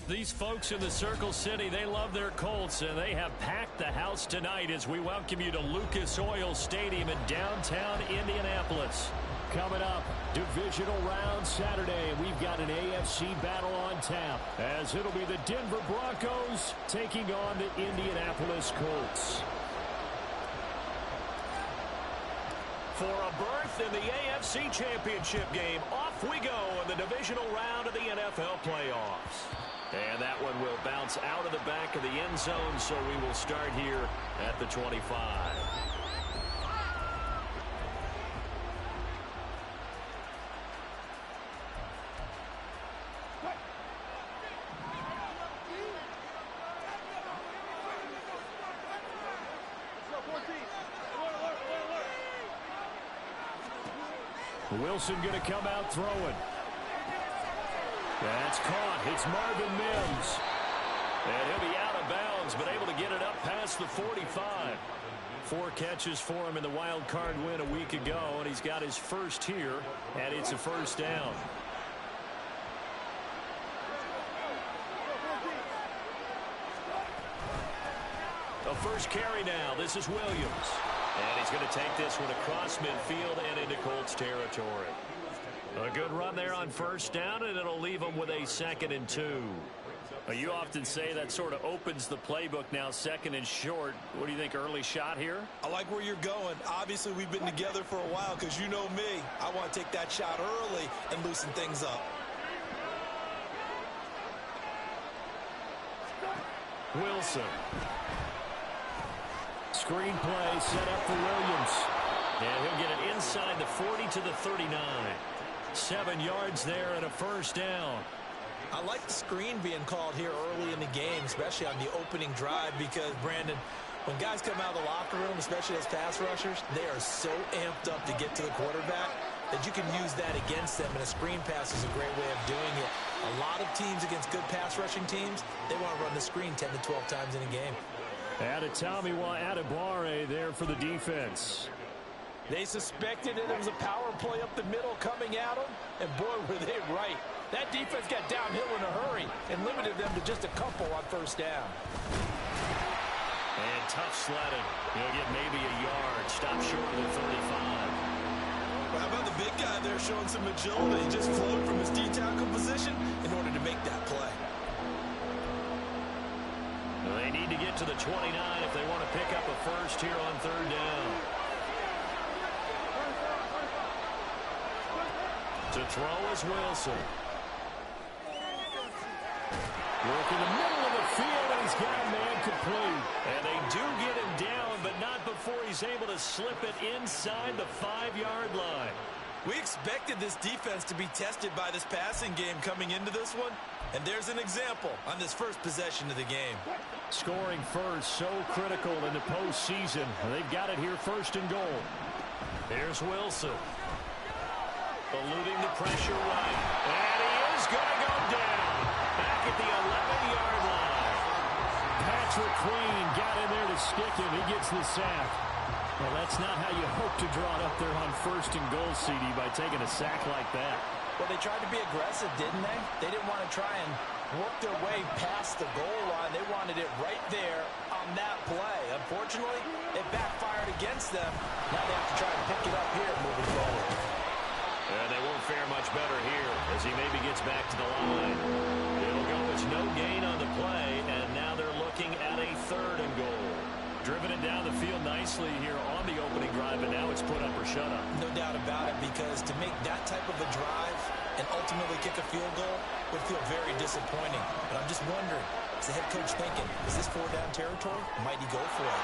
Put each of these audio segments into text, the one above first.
These folks in the Circle City, they love their Colts, and they have packed the house tonight as we welcome you to Lucas Oil Stadium in downtown Indianapolis. Coming up, Divisional Round Saturday, we've got an AFC battle on tap, as it'll be the Denver Broncos taking on the Indianapolis Colts. For a berth in the AFC Championship game, off we go in the Divisional Round of the NFL playoffs. And that one will bounce out of the back of the end zone, so we will start here at the 25. Wilson going to come out throwing. That's caught. It's Marvin Mims. And he'll be out of bounds, but able to get it up past the 45. 4 catches for him in the wild card win a week ago, and he's got his first here, and it's a first down. A first carry now. This is Williams. And he's going to take this one across midfield and into Colts territory. A good run there on first down, and it'll leave them with a 2nd and 2. You often say that sort of opens the playbook now, 2nd and short. What do you think, early shot here? I like where you're going. Obviously, we've been together for a while because you know me. I want to take that shot early and loosen things up. Wilson. Screen play set up for Williams. And he'll get it inside the 40 to the 39. 7 yards there and a first down. I like the screen being called here early in the game, especially on the opening drive, because, Brandon, when guys come out of the locker room, especially as pass rushers, they are so amped up to get to the quarterback that you can use that against them, and a screen pass is a great way of doing it. A lot of teams against good pass rushing teams, they want to run the screen 10 to 12 times in a game. Adetomiwa Adebawore there for the defense. They suspected that it was a power play up the middle coming at them, and boy, were they right. That defense got downhill in a hurry and limited them to just a couple on first down. And tough sledding. He'll get maybe a yard. Stop short of the 35. Well, how about the big guy there showing some agility? He just flowed from his D-tackle position in order to make that play. They need to get to the 29 if they want to pick up a first here on 3rd down. To throw is Wilson. Work in the middle of the field, and he's got a man complete. And they do get him down, but not before he's able to slip it inside the 5-yard line. We expected this defense to be tested by this passing game coming into this one, and there's an example on this first possession of the game. Scoring first, so critical in the postseason. They've got it here 1st and goal. Here's Wilson. Eluding the pressure right. And he is going to go down. Back at the 11-yard line. Patrick Queen got in there to stick him. He gets the sack. Well, that's not how you hope to draw it up there on 1st and goal, CD, by taking a sack like that. Well, they tried to be aggressive, didn't they? They didn't want to try and work their way past the goal line. They wanted it right there on that play. Unfortunately, it backfired against them. Now they have to try and pick it up here moving forward. And they won't fare much better here as he maybe gets back to the line. It'll go as no gain on the play, and now they're looking at a 3rd and goal. Driven it down the field nicely here on the opening drive, and now it's put up or shut up. No doubt about it, because to make that type of a drive and ultimately kick a field goal would feel very disappointing. But I'm just wondering, is the head coach thinking, is this 4-down territory? Might he go for it?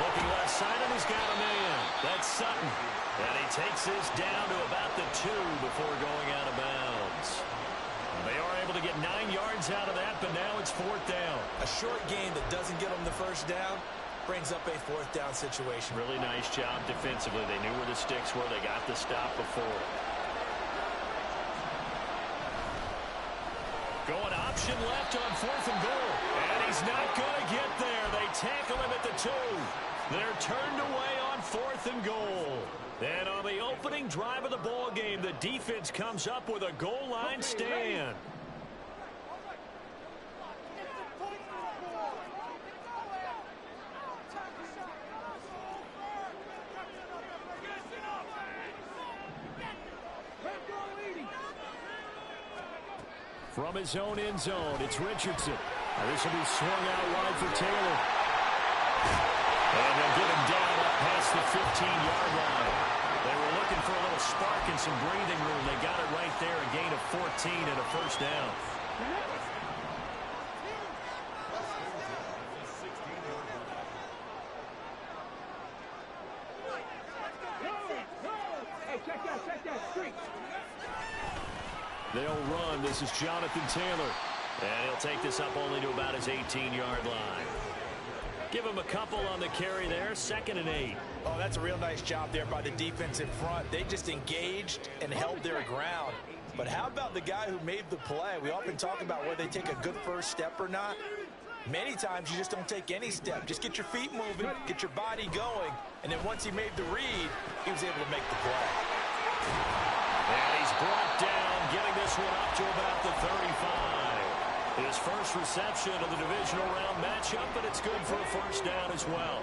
Looking left side, and he's got a man. That's Sutton. And he takes this down to about the 2 before going out of bounds. They are able to get 9 yards out of that, but now it's 4th down. A short gain that doesn't get them the first down brings up a 4th down situation. Really nice job defensively. They knew where the sticks were. They got the stop before. Going option left on 4th and goal. And he's not going to get there. They tackle him at the 2. They're turned away on 4th and goal. And on the opening drive of the ball game, the defense comes up with a goal line stand. From his own end zone, it's Richardson. This will be swung out wide for Taylor. And they'll get him down up past the 15-yard line. They were looking for a little spark and some breathing room. They got it right there, a gain of 14 and a first down. They'll run. This is Jonathan Taylor. And he'll take this up only to about his 18-yard line. Give him a couple on the carry there. 2nd and 8. Oh, that's a real nice job there by the defense in front. They just engaged and held their ground. But how about the guy who made the play? We often talk about whether they take a good first step or not. Many times you just don't take any step. Just get your feet moving, get your body going, and then once he made the read, he was able to make the play. And he's brought down, getting this one up to about the 35. His first reception of the divisional round matchup, but it's good for a first down as well.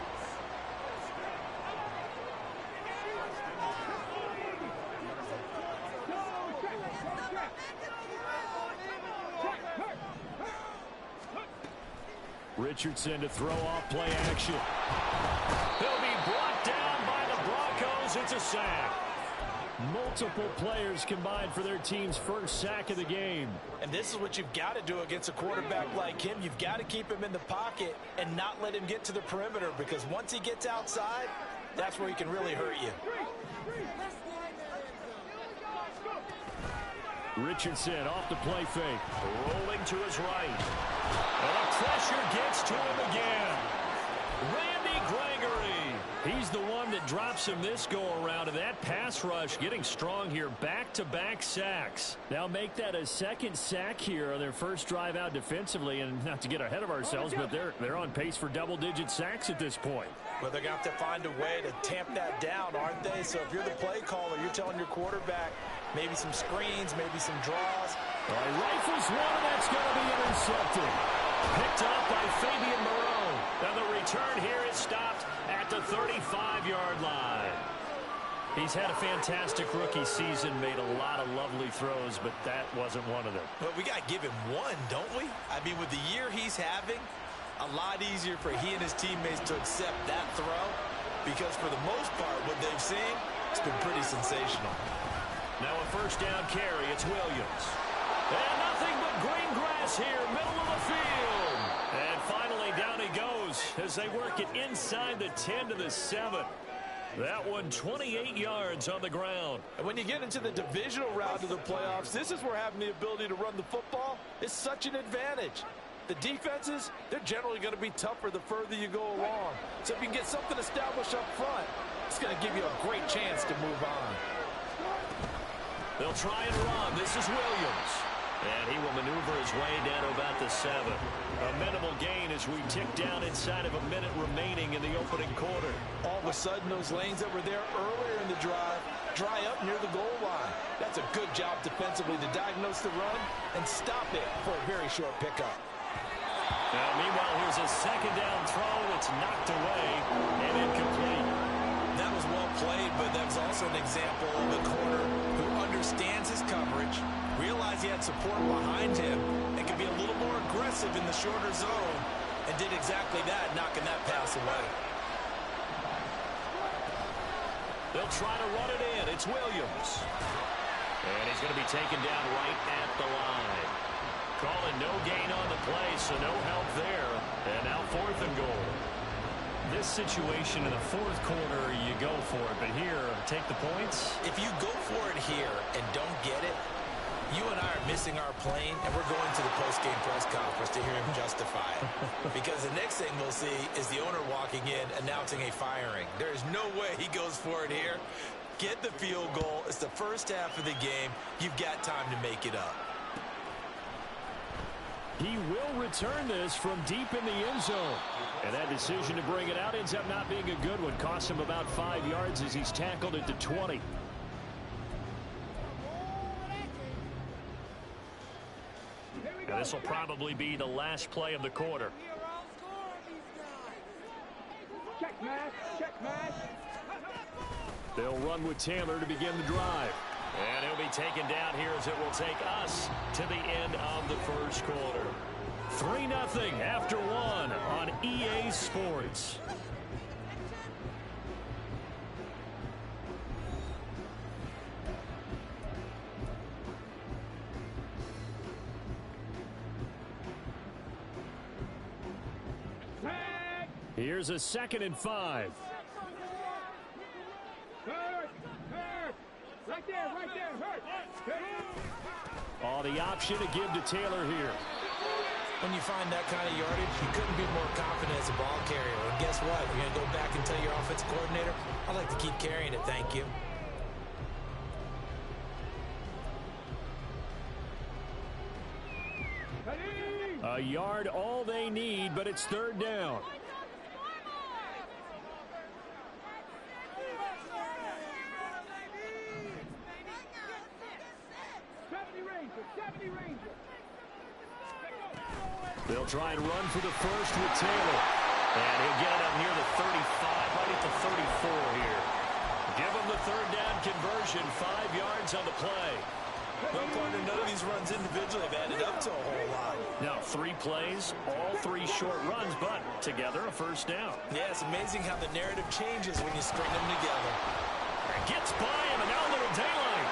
Richardson to throw off play action. He'll be brought down by the Broncos. It's a sack. Multiple players combined for their team's first sack of the game. And this is what you've got to do against a quarterback like him. You've got to keep him in the pocket and not let him get to the perimeter, because once he gets outside, that's where he can really hurt you. Richardson off the play fake. Rolling to his right. And the pressure gets to him again. Randy Gregory. He's the one that drops him this go-around, and that pass rush getting strong here. Back-to-back sacks. Now make that a second sack here on their first drive out defensively, and not to get ahead of ourselves, but they're on pace for double-digit sacks at this point. Well, they're going to have to find a way to tamp that down, aren't they? So if you're the play caller, you're telling your quarterback maybe some screens, maybe some draws. All right, rifles one, and that's going to be intercepted. Picked up by Fabian Moreau. Now the return here is stopped at the 35-yard line. He's had a fantastic rookie season, made a lot of lovely throws, but that wasn't one of them. But we got to give him one, don't we? I mean, with the year he's having, a lot easier for he and his teammates to accept that throw, because for the most part, what they've seen, it's been pretty sensational. Now a first down carry, it's Williams. And nothing but green grass here, middle of the field. And finally down he goes as they work it inside the 10 to the 7. That one 28 yards on the ground. And when you get into the divisional round of the playoffs, this is where having the ability to run the football is such an advantage. The defenses, they're generally going to be tougher the further you go along. So if you can get something established up front, it's going to give you a great chance to move on. They'll try and run. This is Williams. And he will maneuver his way down to about the 7. A minimal gain as we tick down inside of a minute remaining in the opening quarter. All of a sudden, those lanes that were there earlier in the drive dry up near the goal line. That's a good job defensively to diagnose the run and stop it for a very short pickup. Now, meanwhile, here's a second down throw. It's knocked away and incomplete. That was well played, but that was also an example of a corner who understands his coverage, realized he had support behind him, and can be a little more aggressive in the shorter zone, and did exactly that, knocking that pass away. They'll try to run it in. It's Williams. And he's going to be taken down right at the line. Calling no gain on the play, so no help there. And now 4th and goal. This situation in the fourth quarter, you go for it. But here, take the points. If you go for it here and don't get it, you and I are missing our plane, and we're going to the post-game press conference to hear him justify it. Because the next thing we'll see is the owner walking in announcing a firing. There is no way he goes for it here. Get the field goal. It's the first half of the game. You've got time to make it up. He will return this from deep in the end zone. And that decision to bring it out ends up not being a good one. Costs him about 5 yards as he's tackled at the 20. And this will probably be the last play of the quarter. They'll run with Taylor to begin the drive. And he'll be taken down here as it will take us to the end of the first quarter. 3-0 after one on EA Sports. Here's a 2nd and 5. Right there, hurt. Oh, the option to give to Taylor here. When you find that kind of yardage, you couldn't be more confident as a ball carrier. And guess what? You're going to go back and tell your offensive coordinator, I'd like to keep carrying it, thank you. A yard all they need, but it's 3rd down. They'll try and run for the first with Taylor. And he'll get it up near the 35, right at the 34 here. Give him the 3rd down conversion, 5 yards on the play. Well, partner, none of these runs individually have added up to a whole lot. Now, 3 plays, all 3 short runs, but together a first down. Yeah, it's amazing how the narrative changes when you string them together. Gets by him, and now a little daylight.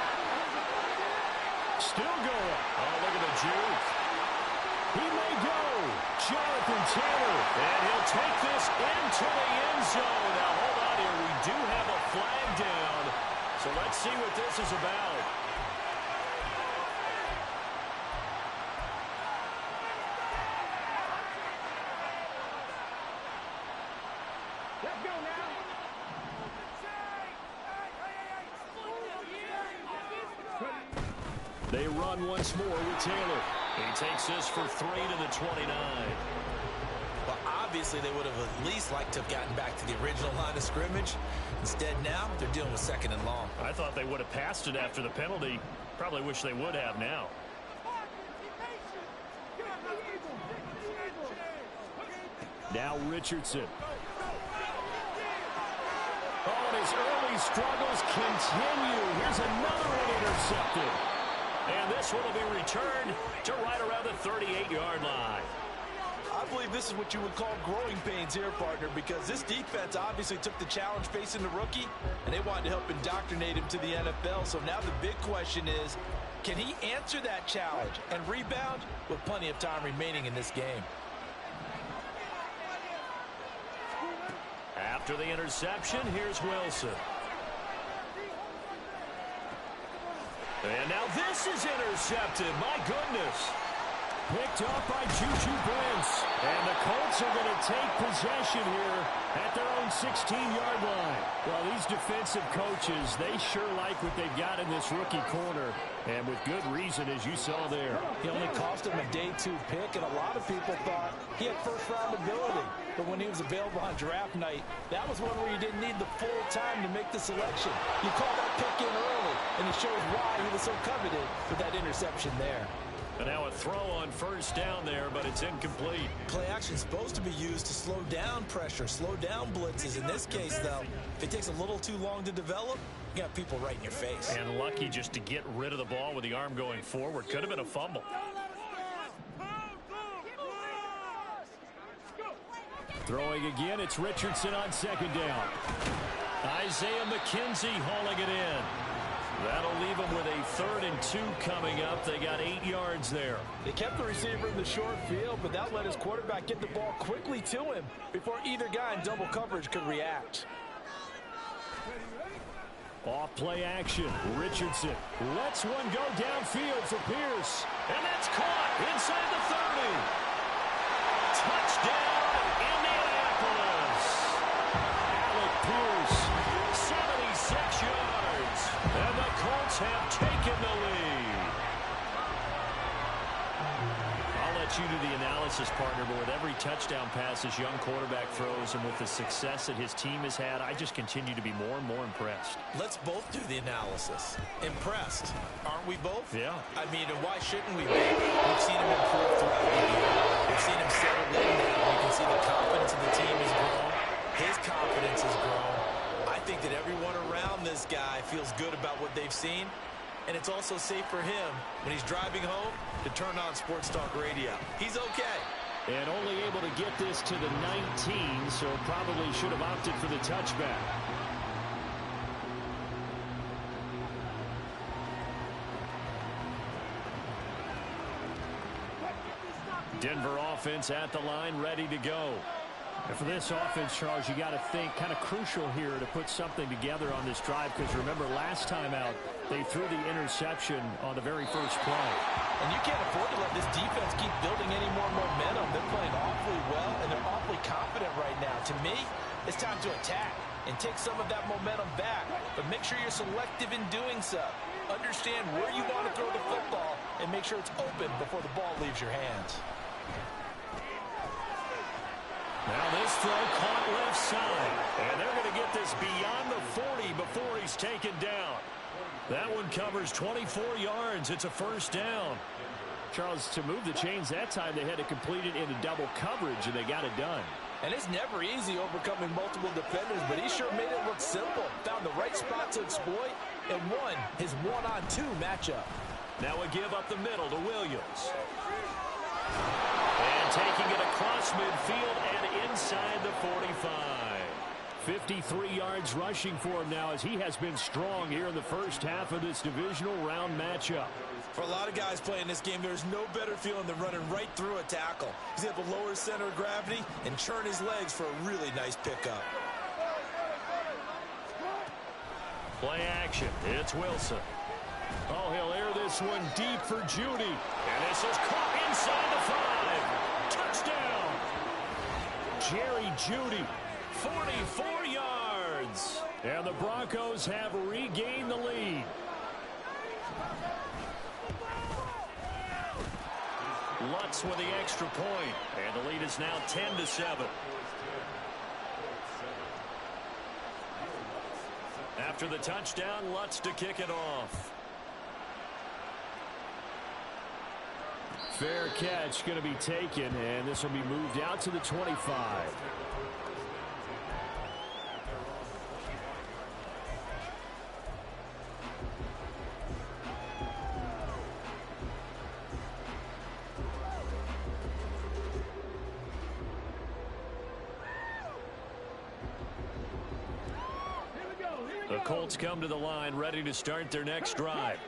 Still going. Oh, look at the juke. He may go. Jonathan Taylor. And he'll take this into the end zone. Now, hold on here. We do have a flag down. So let's see what this is about. Let's go now. They run once more with Taylor. He takes this for 3 to the 29. Well, obviously, they would have at least liked to have gotten back to the original line of scrimmage. Instead, now, they're dealing with 2nd and long. I thought they would have passed it after the penalty. Probably wish they would have now. Now Richardson. Oh, and his early struggles continue. Here's another one intercepted. And this one will be returned to right around the 38-yard line. I believe this is what you would call growing pains here, partner, because this defense obviously took the challenge facing the rookie, and they wanted to help indoctrinate him to the NFL. So now the big question is, can he answer that challenge and rebound with plenty of time remaining in this game? After the interception, here's Wilson. And now this is intercepted. My goodness. Picked up by Juju Brents. And the Colts are going to take possession here at their own 16-yard line. Well, these defensive coaches, they sure like what they've got in this rookie corner. And with good reason, as you saw there. He only cost him a day 2 pick, and a lot of people thought he had first-round ability. But when he was available on draft night, that was one where you didn't need the full time to make the selection. You call that pick in early, and it shows why he was so coveted with that interception there. And now a throw on first down there, but it's incomplete. Play action is supposed to be used to slow down pressure, slow down blitzes. In this case, though, if it takes a little too long to develop, you got people right in your face. And lucky just to get rid of the ball with the arm going forward. Could have been a fumble. Throwing again, it's Richardson on 2nd down. Isaiah McKenzie hauling it in. That'll leave them with a 3rd and 2 coming up. They got 8 yards there. They kept the receiver in the short field, but that let his quarterback get the ball quickly to him before either guy in double coverage could react. Off play action. Richardson lets one go downfield for Pierce. And that's caught inside the 30. Touchdown, Indianapolis. Alec Pierce. 76 yards. And the Colts have taken the lead. I'll let you do the analysis, partner, but with every touchdown pass this young quarterback throws and with the success that his team has had, I just continue to be more and more impressed. Let's both do the analysis. Impressed, aren't we both? Yeah. I mean, and why shouldn't we be? We've seen him improve throughout the year. We've seen him settle in now. You can see the confidence of the team has grown. His confidence has grown. I think that everyone around this guy feels good about what they've seen. and it's also safe for him when he's driving home to turn on Sports Talk Radio. He's okay. And only able to get this to the 19, so probably should have opted for the touchback. Denver offense at the line, ready to go. And for this offense, Charles, you got to think kind of crucial here to put something together on this drive, because remember last time out they threw the interception on the very first play. And you can't afford to let this defense keep building any more momentum. They're playing awfully well, and they're awfully confident right now. To me, it's time to attack and take some of that momentum back, but make sure you're selective in doing so. Understand where you want to throw the football and make sure it's open before the ball leaves your hands. Now this throw caught left side, and they're going to get this beyond the 40 before he's taken down. That one covers 24 yards. It's a first down. Charles, to move the chains that time, they had to complete it into double coverage, and they got it done. And it's never easy overcoming multiple defenders, but he sure made it look simple. Found the right spot to exploit and won his one-on-two matchup. Now a give up the middle to Williams. And taking it across midfield and inside the 45. 53 yards rushing for him now, as he has been strong here in the first half of this divisional round matchup. For a lot of guys playing this game, there's no better feeling than running right through a tackle. He's able to lower his center of gravity and churn his legs for a really nice pickup. Play action. It's Wilson. Oh, he'll air this one deep for Judy. And this is caught inside the 5. Touchdown. Jerry Judy. 44 yards. And the Broncos have regained the lead. Lutz with the extra point, and the lead is now 10-7. After the touchdown, Lutz to kick it off. Fair catch going to be taken, and this will be moved out to the 25. The Colts come to the line, ready to start their next drive.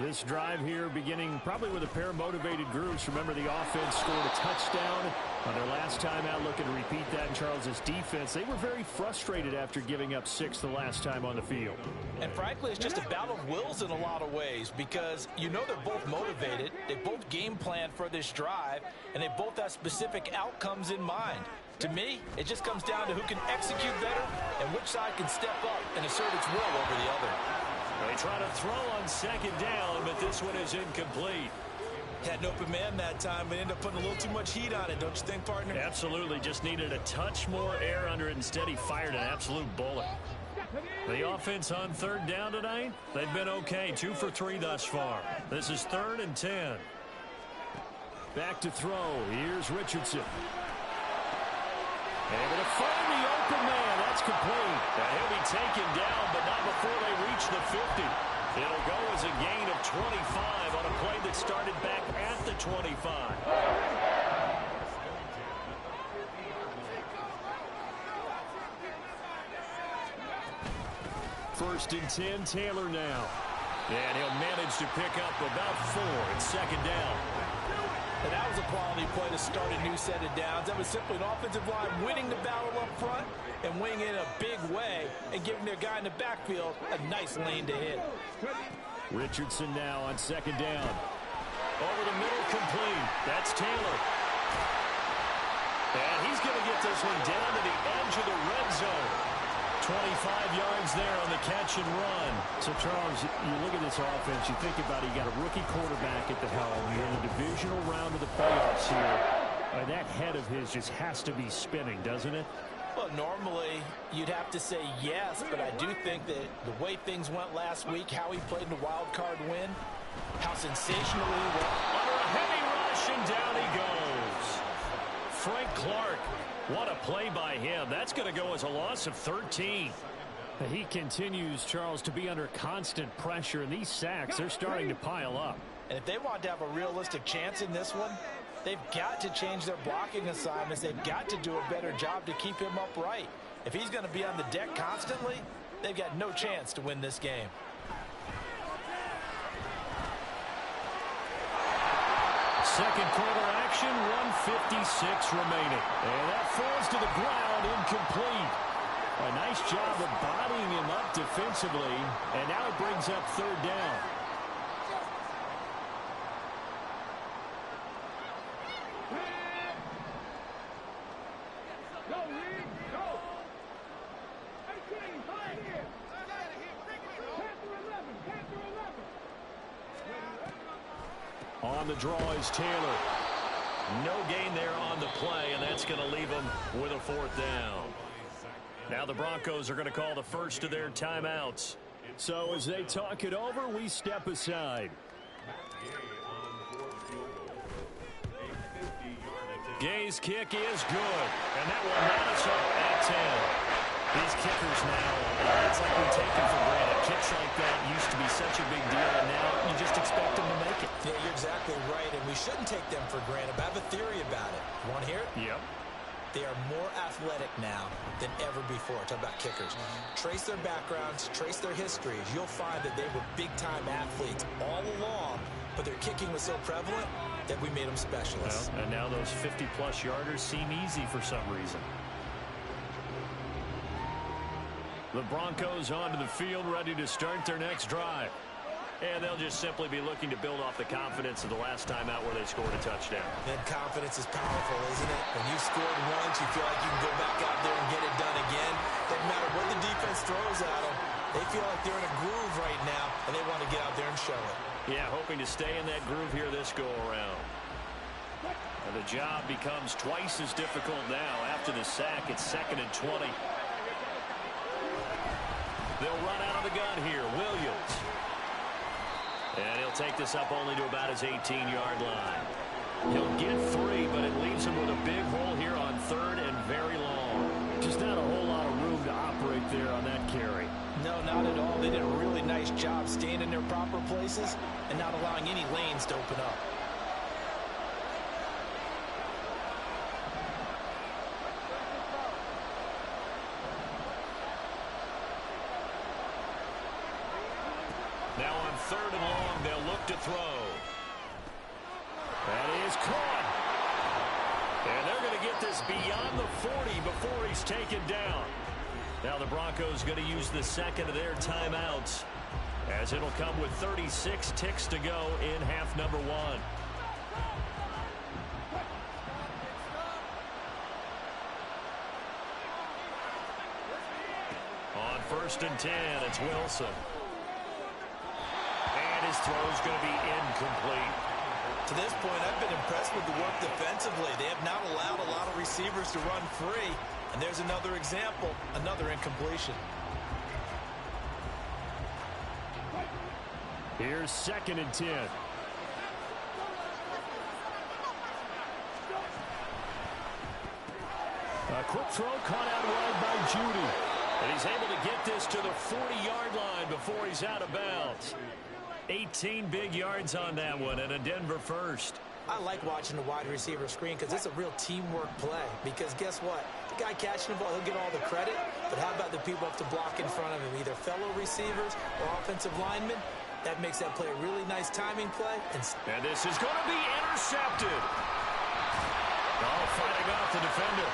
This drive here beginning probably with a pair of motivated groups. Remember, the offense scored a touchdown on their last time out. Looking to repeat that in Charles's defense. They were very frustrated after giving up 6 the last time on the field. And frankly, it's just a battle of wills in a lot of ways, because you know they're both motivated. They both game plan for this drive, and they both have specific outcomes in mind. To me, it just comes down to who can execute better and which side can step up and assert its will over the other. They try to throw on second down, but this one is incomplete. Had an open man that time, but ended up putting a little too much heat on it, don't you think, partner? Absolutely. Just needed a touch more air under it. Instead, he fired an absolute bullet. The offense on third down tonight, they've been okay. 2 for 3 thus far. This is 3rd and 10. Back to throw. Here's Richardson. Able to find the open man. That's complete. And he'll be taken down, but not before they reach the 50. It'll go as a gain of 25 on a play that started back at the 25. First and 10, Taylor now. And he'll manage to pick up about 4 at second down. And that was a quality play to start a new set of downs. That was simply an offensive line winning the battle up front and winning in a big way and giving their guy in the backfield a nice lane to hit. Richardson now on second down. Over the middle, complete. That's Taylor. And he's going to get this one down to the edge of the red zone. 25 yards there on the catch and run. So, Charles, you look at this offense, you think about it, you got a rookie quarterback at the helm. You're in the divisional round of the playoffs here. That head of his just has to be spinning, doesn't it? Well, normally you'd have to say yes, but I do think that the way things went last week, how he played in the wild card win, how sensational he was. Under a heavy rush, and down he goes. Frank Clark, what a play by him. That's going to go as a loss of 13. He continues, Charles, to be under constant pressure, and these sacks are starting to pile up. And if they want to have a realistic chance in this one, they've got to change their blocking assignments. They've got to do a better job to keep him upright. If he's going to be on the deck constantly, they've got no chance to win this game. Second quarter action, 1:56 remaining. And that falls to the ground, incomplete. A nice job of bodying him up defensively, and now it brings up third down. Go, Reed, go. 18, right here. Panther 11, Panther 11. On the draw is Taylor. No gain there on the play, and that's going to leave them with a fourth down. Now the Broncos are going to call the first of their timeouts. So as they talk it over, we step aside. Gay's kick is good, and that will net us up at 10. These kickers now, it's like we take them for granted. Kicks like that used to be such a big deal, and now you just expect them to make it. Yeah, you're exactly right, and we shouldn't take them for granted. But I have a theory about it. You want to hear it? Yep. They are more athletic now than ever before. Talk about kickers. Trace their backgrounds, trace their histories. You'll find that they were big-time athletes all along, but their kicking was so prevalent that we made them specialists. Well, and now those 50-plus yarders seem easy for some reason. The Broncos onto the field, ready to start their next drive. And they'll just simply be looking to build off the confidence of the last time out where they scored a touchdown. And confidence is powerful, isn't it? When you've scored once, you feel like you can go back out there and get it done again. Doesn't matter what the defense throws at them. They feel like they're in a groove right now, and they want to get out there and show it. Yeah, hoping to stay in that groove here this go-around. And the job becomes twice as difficult now. After the sack, it's 2nd and 20. They'll run out of the gun here. Williams. And he'll take this up only to about his 18-yard line. He'll get 3, but it leaves him with a big hole here on 3rd and very long. Just not a whole lot of room to operate there on that carry. No, not at all. They did a really nice job staying in their proper places and not allowing any lanes to open up. Now on 3rd and long, they'll look to throw. That is caught. And they're going to get this beyond the 40 before he's taken down. Now the Broncos going to use the second of their timeouts, as it'll come with 36 ticks to go in half number 1. On 1st and 10, it's Wilson. And his throw's going to be incomplete. To this point, I've been impressed with the work defensively. They have not allowed a lot of receivers to run free. And there's another example, another incompletion. Here's 2nd and 10. A quick throw caught out wide by Judy. And he's able to get this to the 40-yard line before he's out of bounds. 18 big yards on that one, and a Denver first. I like watching the wide receiver screen because it's a real teamwork play. Because guess what? The guy catching the ball, he'll get all the credit. But how about the people who have to block in front of him, either fellow receivers or offensive linemen? That makes that play a really nice timing play. And this is going to be intercepted. Oh, fighting off the defender.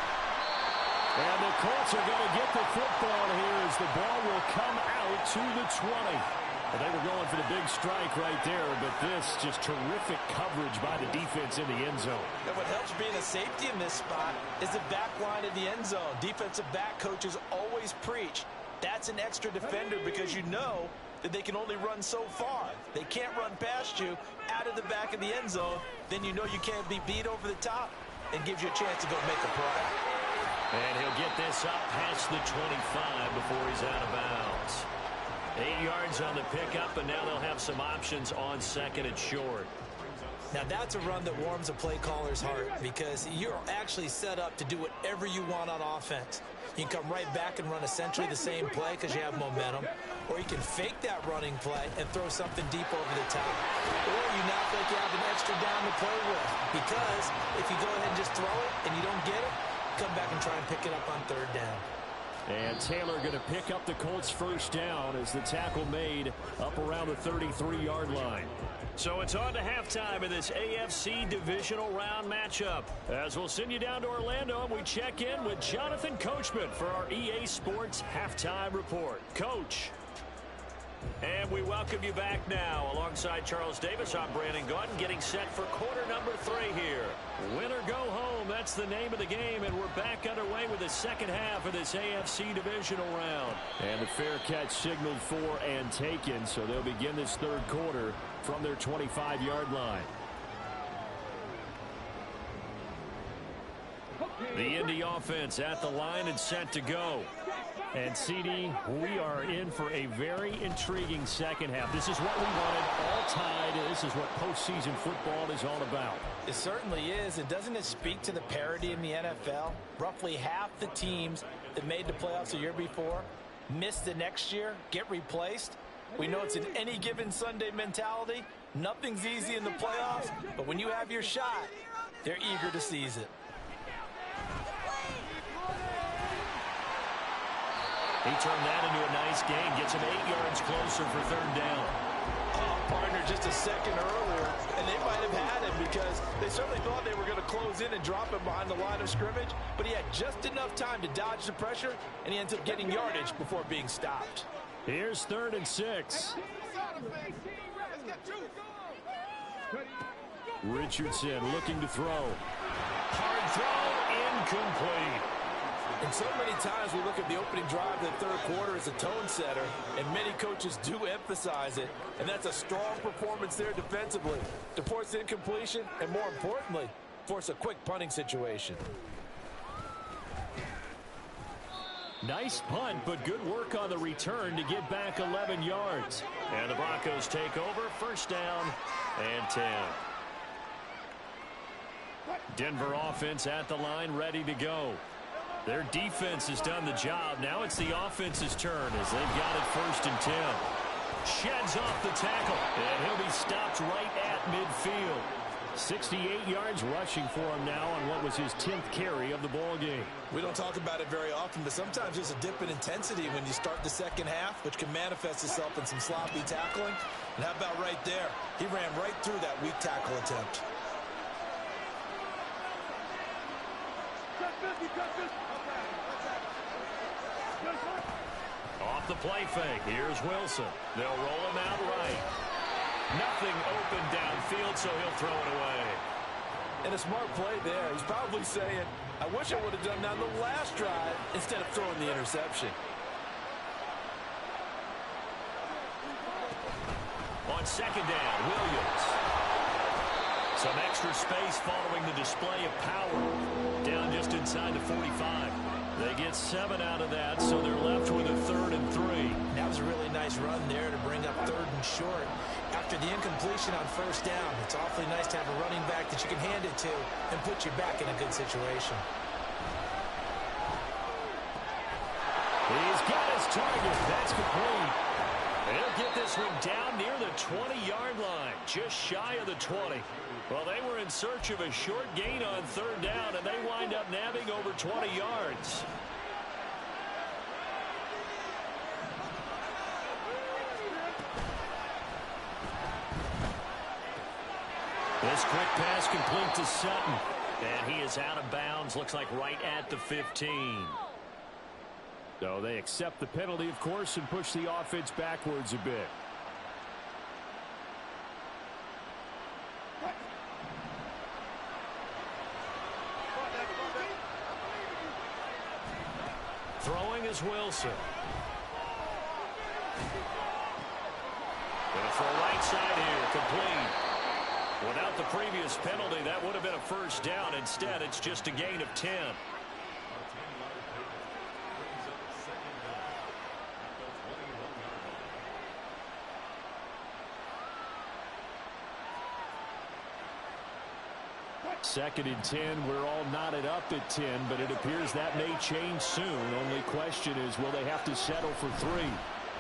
And the Colts are going to get the football here as the ball will come out to the 20. Well, they were going for the big strike right there, but this just terrific coverage by the defense in the end zone. And what helps being a safety in this spot is the back line of the end zone. Defensive back coaches always preach. That's an extra defender because you know that they can only run so far. They can't run past you out of the back of the end zone. Then you know you can't be beat over the top and gives you a chance to go make a play. And he'll get this up past the 25 before he's out of bounds. 8 yards on the pickup, and now they'll have some options on 2nd and short. Now that's a run that warms a play caller's heart because you're actually set up to do whatever you want on offense. You can come right back and run essentially the same play because you have momentum. Or you can fake that running play and throw something deep over the top. Or you now feel like you have an extra down to play with. Because if you go ahead and just throw it and you don't get it, come back and try and pick it up on third down. And Taylor going to pick up the Colts first down as the tackle made up around the 33-yard line. So it's on to halftime in this AFC Divisional Round matchup. As we'll send you down to Orlando, we check in with Jonathan Coachman for our EA Sports Halftime Report. Coach. And we welcome you back now. Alongside Charles Davis, I'm Brandon Gaudin, getting set for quarter number 3 here. Win or go home, that's the name of the game, and we're back underway with the second half of this AFC Divisional Round. And the fair catch signaled for and taken, so they'll begin this third quarter from their 25-yard line. The Indy offense at the line and set to go. And, CD, we are in for a very intriguing second half. This is what we wanted, all tied. This is what postseason football is all about. It certainly is. And doesn't it speak to the parity in the NFL? Roughly half the teams that made the playoffs the year before miss the next year, get replaced. We know it's an any given Sunday mentality. Nothing's easy in the playoffs, but when you have your shot, they're eager to seize it. He turned that into a nice gain, gets him 8 yards closer for third down. Partner just a second earlier, and they might have had him because they certainly thought they were going to close in and drop him behind the line of scrimmage, but he had just enough time to dodge the pressure, and he ends up getting yardage before being stopped. Here's 3rd and 6. Richardson looking to throw. Hard throw, incomplete. And so many times we look at the opening drive of the third quarter as a tone setter, and many coaches do emphasize it, and that's a strong performance there defensively to force incompletion and, more importantly, force a quick punting situation. Nice punt, but good work on the return to get back 11 yards. And the Broncos take over, first down and 10. Denver offense at the line, ready to go. Their defense has done the job. Now it's the offense's turn as they've got it 1st and 10. Sheds off the tackle, and he'll be stopped right at midfield. 68 yards rushing for him now on what was his 10th carry of the ball game. We don't talk about it very often, but sometimes there's a dip in intensity when you start the second half, which can manifest itself in some sloppy tackling. And how about right there? He ran right through that weak tackle attempt. Off the play fake, here's Wilson. They'll roll him out right. Nothing open downfield, so he'll throw it away. And a smart play there. He's probably saying, I wish I would have done that on the last drive instead of throwing the interception. On second down, Williams. Some extra space following the display of power. Down just inside the 45. They get 7 out of that, so they're left with a 3rd and 3. That was a really nice run there to bring up 3rd and short. After the incompletion on first down, it's awfully nice to have a running back that you can hand it to and put you back in a good situation. He's got his target. That's complete. They'll get this one down near the 20-yard line, just shy of the 20. Well, they were in search of a short gain on third down, and they wind up nabbing over 20 yards. This quick pass complete to Sutton. And he is out of bounds, looks like right at the 15. So they accept the penalty, of course, and push the offense backwards a bit. Throwing is Wilson. Going to throw right side here, complete. Without the previous penalty, that would have been a first down. Instead, it's just a gain of 10. 2nd and 10. We're all knotted up at 10, but it appears that may change soon. Only question is, will they have to settle for 3?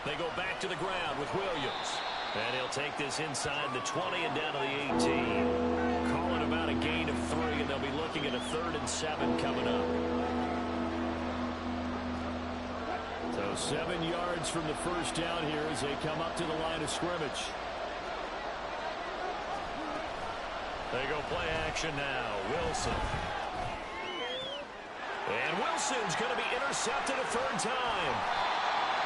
They go back to the ground with Williams. And he'll take this inside the 20 and down to the 18. Calling about a gain of 3, and they'll be looking at a 3rd and 7 coming up. So 7 yards from the first down here as they come up to the line of scrimmage. They go play action now. Wilson. And Wilson's going to be intercepted a 3rd time.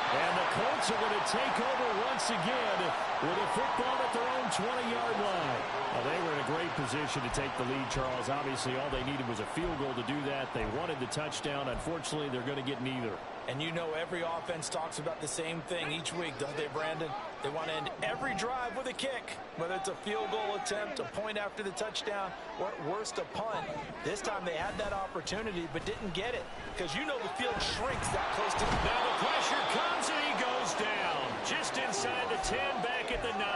And the Colts are going to take over once again with a football at their own 20-yard line. Well, they were in a great position to take the lead, Charles. Obviously, all they needed was a field goal to do that. They wanted the touchdown. Unfortunately, they're going to get neither. And you know every offense talks about the same thing each week, don't they, Brandon? They want to end every drive with a kick, whether it's a field goal attempt, a point after the touchdown, or at worst, a punt. This time they had that opportunity but didn't get it because you know the field shrinks that close to the... Now the pressure comes and he goes down. Just inside the 10, back at the 9.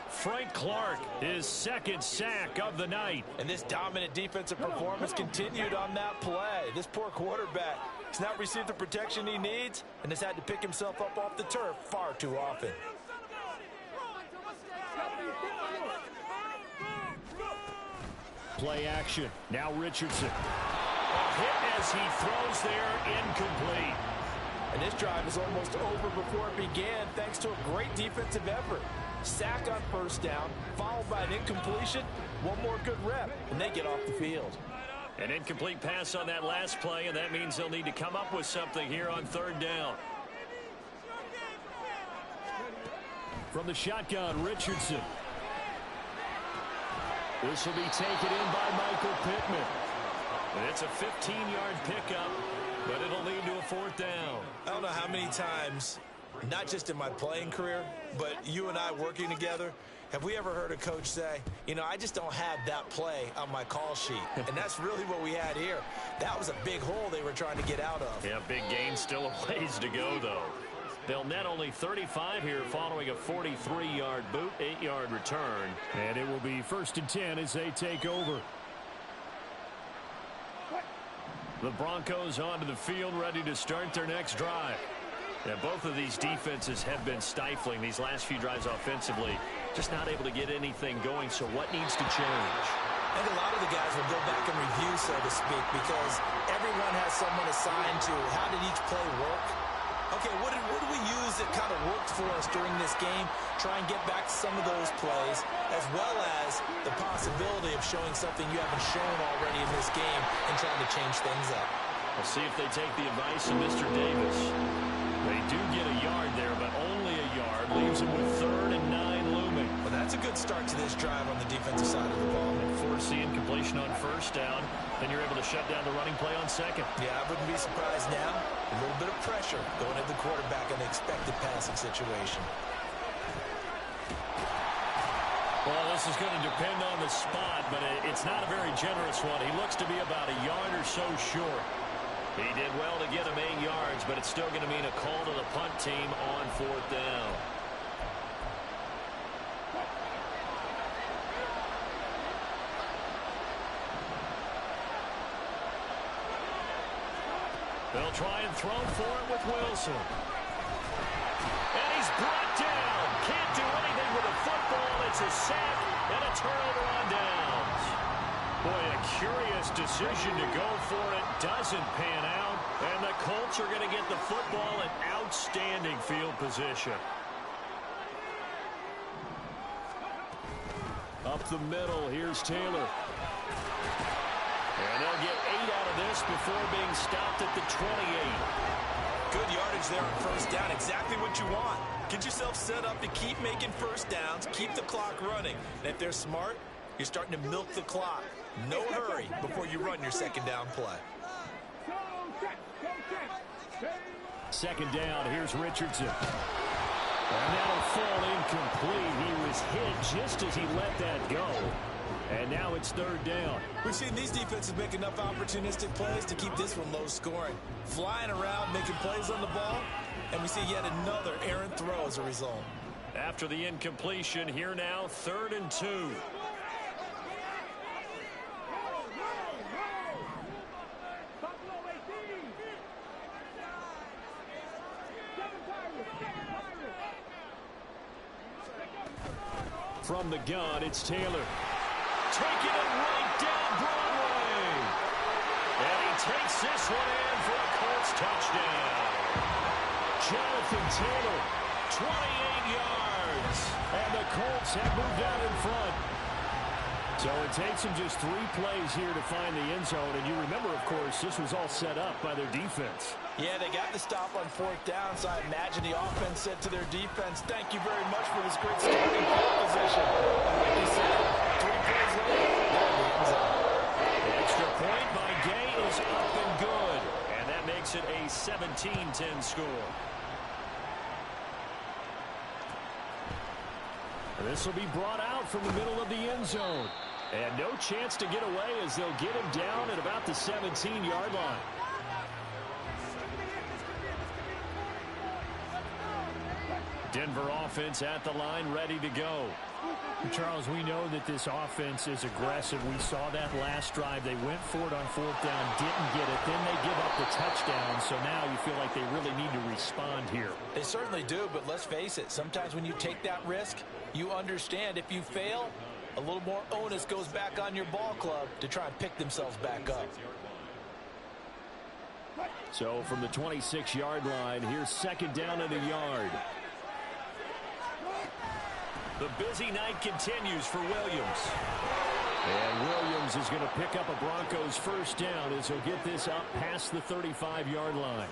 Frank Clark, his 2nd sack of the night. And this dominant defensive performance continued on that play. This poor quarterback has not received the protection he needs and has had to pick himself up off the turf far too often. Play action. Now Richardson. A hit as he throws there, incomplete. And this drive is almost over before it began thanks to a great defensive effort. Sack on first down, followed by an incompletion, one more good rep, and they get off the field. An incomplete pass on that last play, and that means they'll need to come up with something here on 3rd down. From the shotgun, Richardson. This will be taken in by Michael Pittman. And it's a 15-yard pickup, but it'll lead to a 4th down. I don't know how many times, not just in my playing career, but you and I working together, have we ever heard a coach say, you know, I just don't have that play on my call sheet. And that's really what we had here. That was a big hole they were trying to get out of. Yeah, big gain, still a ways to go, though. They'll net only 35 here following a 43-yard boot, 8-yard return. And it will be 1st and 10 as they take over. The Broncos onto the field, ready to start their next drive. Yeah, both of these defenses have been stifling these last few drives offensively. Just not able to get anything going, so what needs to change? I think a lot of the guys will go back and review, so to speak, because everyone has someone assigned to how did each play work. Okay, what did we use that kind of worked for us during this game? Try and get back to some of those plays, as well as the possibility of showing something you haven't shown already in this game and trying to change things up. We'll see if they take the advice of Mr. Davis. They do get a yard there, but only a yard. Leaves them with 3rd and 9 looming. Well, that's a good start to this drive on the defensive side of the ball. Force the incompletion on first down. Then you're able to shut down the running play on 2nd. Yeah, I wouldn't be surprised now. A little bit of pressure going at the quarterback in the expected passing situation. Well, this is going to depend on the spot, but it's not a very generous one. He looks to be about a yard or so short. He did well to get him 8 yards, but it's still going to mean a call to the punt team on 4th down. They'll try and throw for it with Wilson. And he's brought down. Can't do anything with a football. It's a sack and a turnover on downs. Boy, a curious decision to go for it. Doesn't pan out. And the Colts are going to get the football in outstanding field position. Up the middle, here's Taylor. And they'll get 8 out of this before being stopped at the 28. Good yardage there on first down. Exactly what you want. Get yourself set up to keep making first downs, keep the clock running. And if they're smart, you're starting to milk the clock. No hurry before you run your 2nd down play. 2nd down, here's Richardson. And that'll fall incomplete. He was hit just as he let that go. And now it's 3rd down. We've seen these defenses make enough opportunistic plays to keep this one low scoring. Flying around, making plays on the ball, and we see yet another errant throw as a result. After the incompletion, here now, 3rd and 2. From the gun, it's Taylor. Taking it right down Broadway. And he takes this one in for a Colts touchdown. Jonathan Taylor, 28 yards. And the Colts have moved out in front. So it takes them just 3 plays here to find the end zone. And you remember, of course, this was all set up by their defense. Yeah, they got the stop on 4th down, so I imagine the offense said to their defense, thank you very much for this great starting field position. And like you said, 3 plays later, they're in the end zone. The extra point by Gay is up and good. And that makes it a 17-10 score. And this will be brought out from the middle of the end zone. And no chance to get away as they'll get him down at about the 17-yard line. Denver offense at the line, ready to go. Charles, we know that this offense is aggressive. We saw that last drive. They went for it on 4th down, didn't get it. Then they give up the touchdown. So now you feel like they really need to respond here. They certainly do, but let's face it. Sometimes when you take that risk, you understand if you fail, a little more onus goes back on your ball club to try and pick themselves back up. So from the 26-yard line, here's 2nd down and a yard. The busy night continues for Williams. And Williams is going to pick up a Broncos 1st down as he'll get this up past the 35-yard line.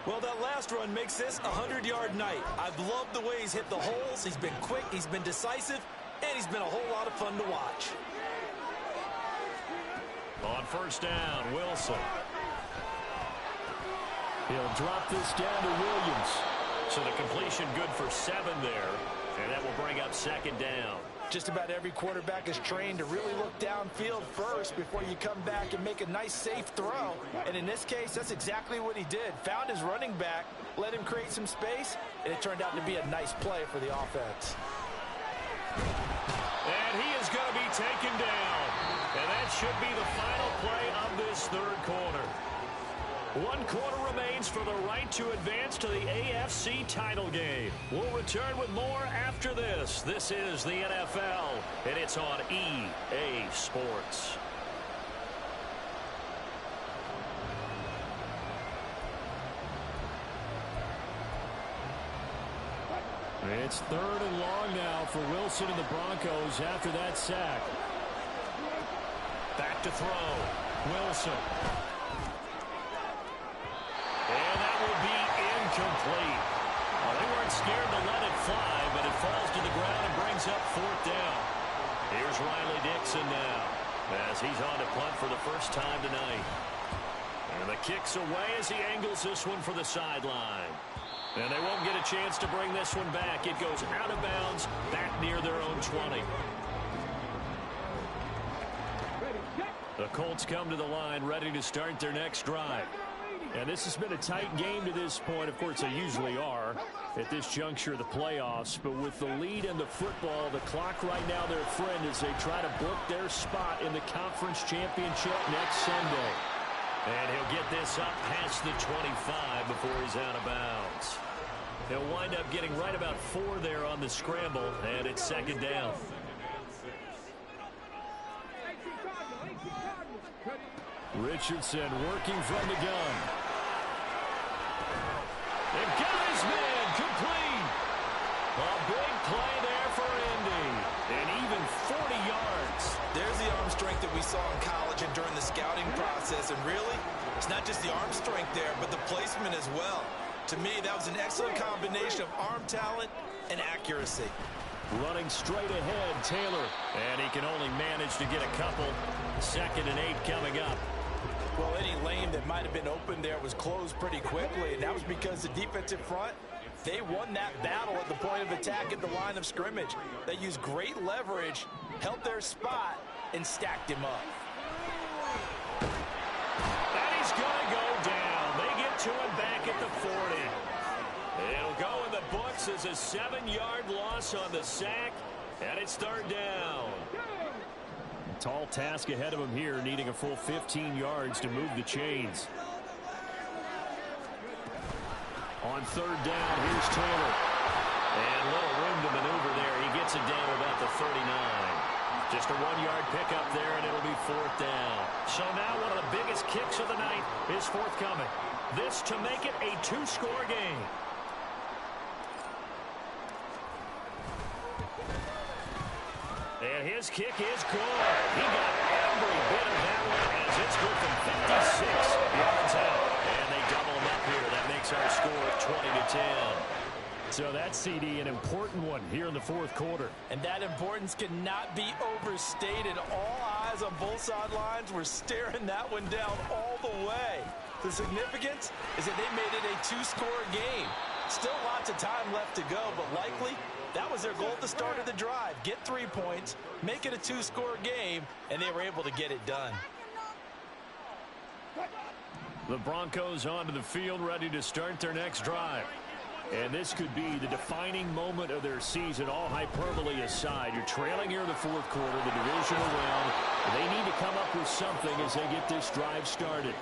Well, that last run makes this a 100-yard night. I've loved the way he's hit the holes. He's been quick, he's been decisive, and he's been a whole lot of fun to watch. On 1st down, Wilson. He'll drop this down to Williams. So the completion good for 7 there. And that will bring up 2nd down. Just about every quarterback is trained to really look downfield first before you come back and make a nice, safe throw. And in this case, that's exactly what he did. Found his running back, let him create some space, and it turned out to be a nice play for the offense. And he is going to be taken down. And that should be the final play of this 3rd quarter. 1 quarter remains for the right to advance to the AFC title game. We'll return with more after this. This is the NFL, and it's on EA Sports. It's 3rd and long now for Wilson and the Broncos after that sack. Back to throw. Wilson. And that will be incomplete. Well, they weren't scared to let it fly, but it falls to the ground and brings up 4th down. Here's Riley Dixon now as he's on to punt for the first time tonight. And the kick's away as he angles this one for the sideline. And they won't get a chance to bring this one back. It goes out of bounds back near their own 20. The Colts come to the line ready to start their next drive. And this has been a tight game to this point. Of course, they usually are at this juncture of the playoffs. But with the lead in the football, the clock right now, their friend, as they try to book their spot in the conference championship next Sunday. And he'll get this up past the 25 before he's out of bounds. He'll wind up getting right about 4 there on the scramble, and it's 2nd down. Richardson working from the gun. They've got his man complete. A big play there for Indy. And even 40 yards. There's the arm strength that we saw in college and during the scouting process. And really, it's not just the arm strength there, but the placement as well. To me, that was an excellent combination of arm talent and accuracy. Running straight ahead, Taylor. And he can only manage to get a couple. 2nd and 8 coming up. Well, any lane that might have been open there was closed pretty quickly, and that was because the defensive front, they won that battle at the point of attack at the line of scrimmage. They used great leverage, held their spot, and stacked him up. And he's going to go down. They get to him back at the 40. It'll go in the books as a 7-yard loss on the sack, and it's 3rd down. Tall task ahead of him here, needing a full 15 yards to move the chains. On 3rd down, here's Taylor. And little room to maneuver there. He gets it down about the 39. Just a 1-yard pickup there, and it'll be 4th down. So now one of the biggest kicks of the night is forthcoming. This to make it a 2-score game. And his kick is good. He got every bit of that one as it's good from 56 yards out. And they double him up here. That makes our score 20-10. So that CD, an important one here in the 4th quarter. And that importance cannot be overstated. All eyes on both sidelines were staring that one down all the way. The significance is that they made it a 2-score game. Still lots of time left to go, but likely that was their goal at the start of the drive. Get 3 points, make it a 2-score game, and they were able to get it done. The Broncos onto the field, ready to start their next drive. And this could be the defining moment of their season, all hyperbole aside. You're trailing here in the 4th quarter, the divisional round. They need to come up with something as they get this drive started.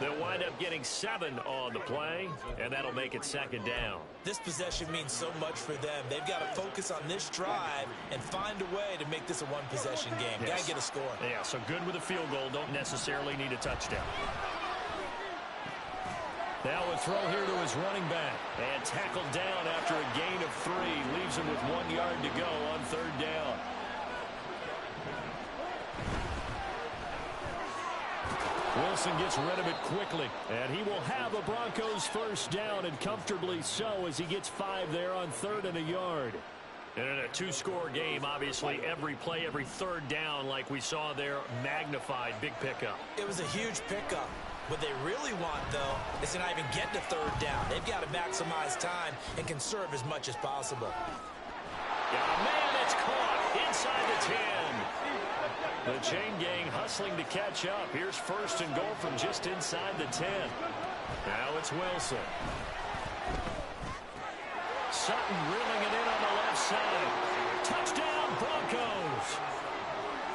They'll wind up getting 7 on the play, and that'll make it 2nd down. This possession means so much for them. They've got to focus on this drive and find a way to make this a 1-possession game. Yes. Got to get a score. Yeah, so good with a field goal. Don't necessarily need a touchdown. Now a throw here to his running back. And tackled down after a gain of 3. Leaves him with 1 yard to go on 3rd down. Wilson gets rid of it quickly. And he will have a Broncos 1st down, and comfortably so, as he gets 5 there on 3rd and a yard. And in a 2-score game, obviously, every play, every 3rd down, like we saw there, magnified. Big pickup. It was a huge pickup. What they really want, though, is to not even get to 3rd down. They've got to maximize time and conserve as much as possible. Yeah, man, it's caught inside the 10. The chain gang hustling to catch up. Here's 1st and goal from just inside the 10. Now it's Wilson. Sutton reeling it in on the left side. Touchdown, Broncos.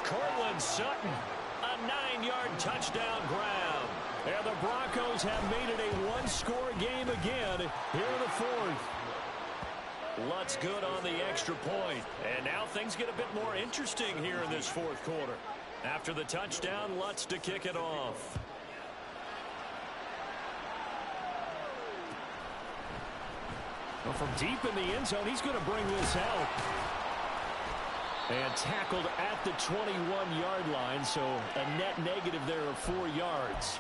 Cortland Sutton, a 9-yard touchdown grab. And the Broncos have made it a 1-score game again here in the 4th. Lutz good on the extra point. And now things get a bit more interesting here in this 4th quarter. After the touchdown, Lutz to kick it off. Well, from deep in the end zone, he's going to bring this out. And tackled at the 21-yard line, so a net negative there of 4 yards.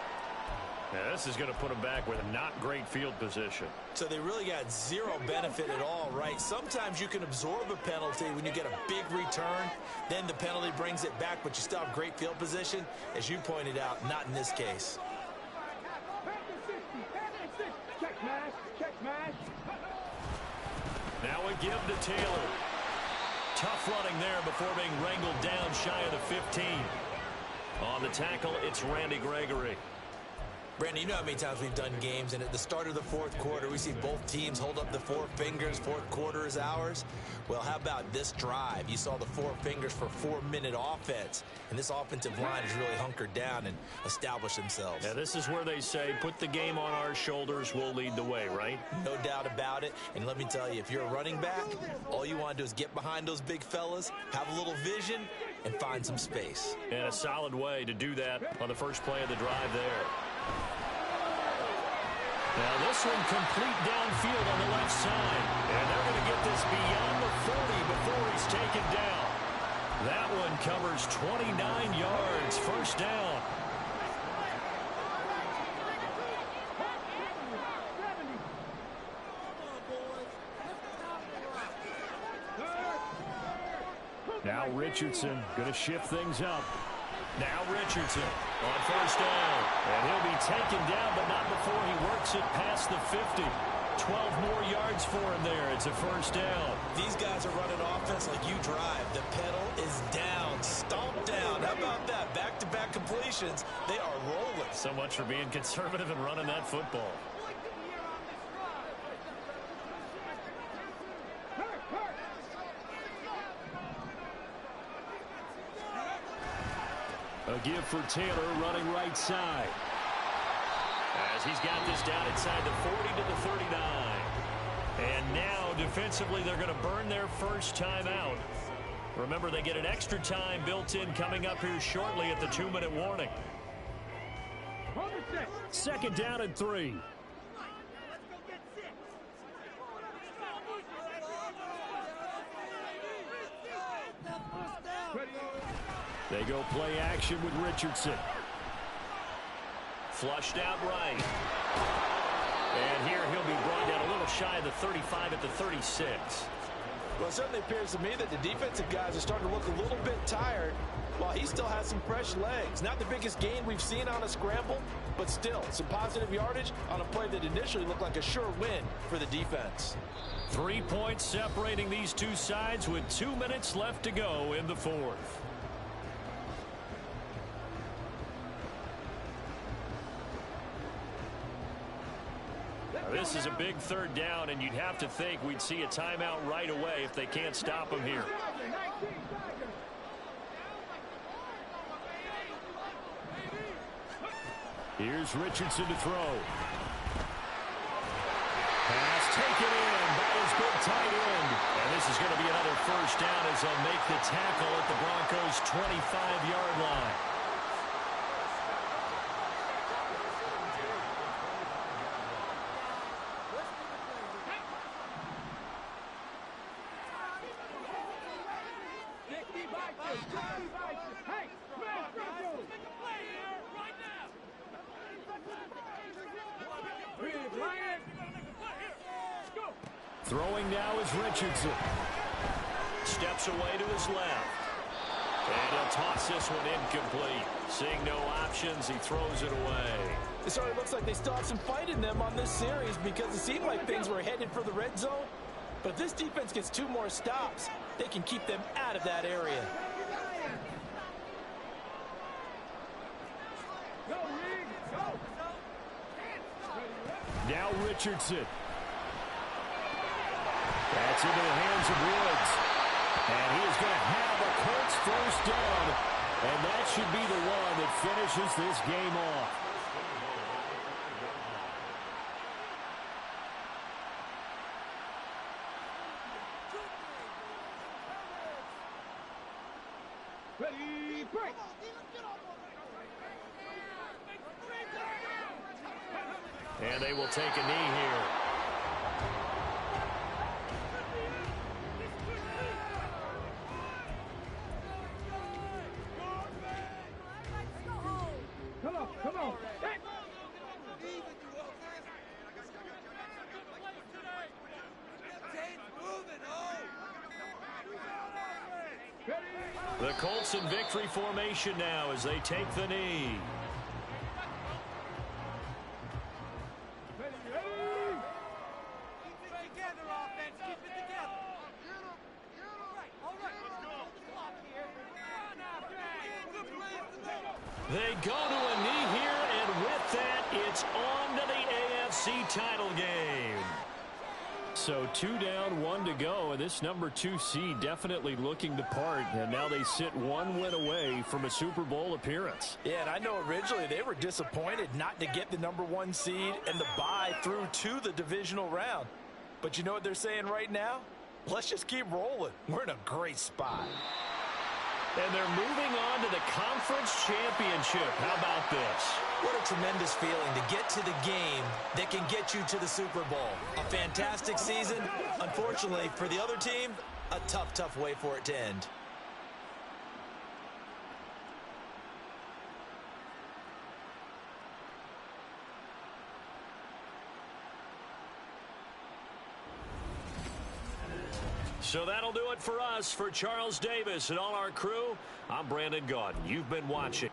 Yeah, this is going to put him back with a not great field position. So they really got 0 benefit at all, right? Sometimes you can absorb a penalty when you get a big return. Then the penalty brings it back, but you still have great field position. As you pointed out, not in this case. Now a give to Taylor. Tough running there before being wrangled down shy of the 15. On the tackle, it's Randy Gregory. Brandon, you know how many times we've done games, and at the start of the 4th quarter, we see both teams hold up the 4 fingers. 4th quarter is ours. Well, how about this drive? You saw the 4 fingers for 4-minute offense, and this offensive line has really hunkered down and established themselves. Yeah, this is where they say, put the game on our shoulders, we'll lead the way, right? No doubt about it. And let me tell you, if you're a running back, all you want to do is get behind those big fellas, have a little vision, and find some space. And a solid way to do that on the first play of the drive there. Now this one complete downfield on the left side. And they're going to get this beyond the 40 before he's taken down. That one covers 29 yards. 1st down. Now Richardson going to shift things up. Now Richardson on 1st down. And he'll be taken down, but not before he works it past the 50. 12 more yards for him there. It's a 1st down. These guys are running offense like you drive. The pedal is down. Stomp down. How about that? Back-to-back completions. They are rolling. So much for being conservative and running that football. A give for Taylor running right side. As he's got this down inside the 40 to the 39. And now, defensively, they're going to burn their first timeout. Remember, they get an extra time built in coming up here shortly at the 2-minute warning. 2nd down and 3. They go play action with Richardson. Flushed out right. And here he'll be brought down a little shy of the 35 at the 36. Well, it certainly appears to me that the defensive guys are starting to look a little bit tired while he still has some fresh legs. Not the biggest gain we've seen on a scramble, but still some positive yardage on a play that initially looked like a sure win for the defense. 3 points separating these two sides with 2 minutes left to go in the 4th. This is a big 3rd down, and you'd have to think we'd see a timeout right away if they can't stop him here. Here's Richardson to throw. Pass taken in by his big tight end. And this is going to be another 1st down as they'll make the tackle at the Broncos' 25-yard line. Throwing now is Richardson. Steps away to his left. And he'll toss this one incomplete. Seeing no options, he throws it away. It sort of looks like they still have some fight in them on this series because it seemed like things were headed for the red zone. But if this defense gets 2 more stops, they can keep them out of that area. Now Richardson. That's into the hands of Woods. And he is going to have a Colts 1st down. And that should be the one that finishes this game off. Ready, break. And they will take a knee here. Come on. Hey. The Colts in victory formation now as they take the knee. They go to a knee here, and with that, it's on to the AFC title game. So 2 down, 1 to go, and this number 2 seed definitely looking the part, and now they sit 1 win away from a Super Bowl appearance. Yeah, and I know originally they were disappointed not to get the number 1 seed and the bye through to the divisional round. But you know what they're saying right now? Let's just keep rolling. We're in a great spot. And they're moving on to the conference championship. How about this? What a tremendous feeling to get to the game that can get you to the Super Bowl. A fantastic season. Unfortunately, for the other team, a tough, tough way for it to end. So that'll do it for us. For Charles Davis and all our crew, I'm Brandon Gaudin. You've been watching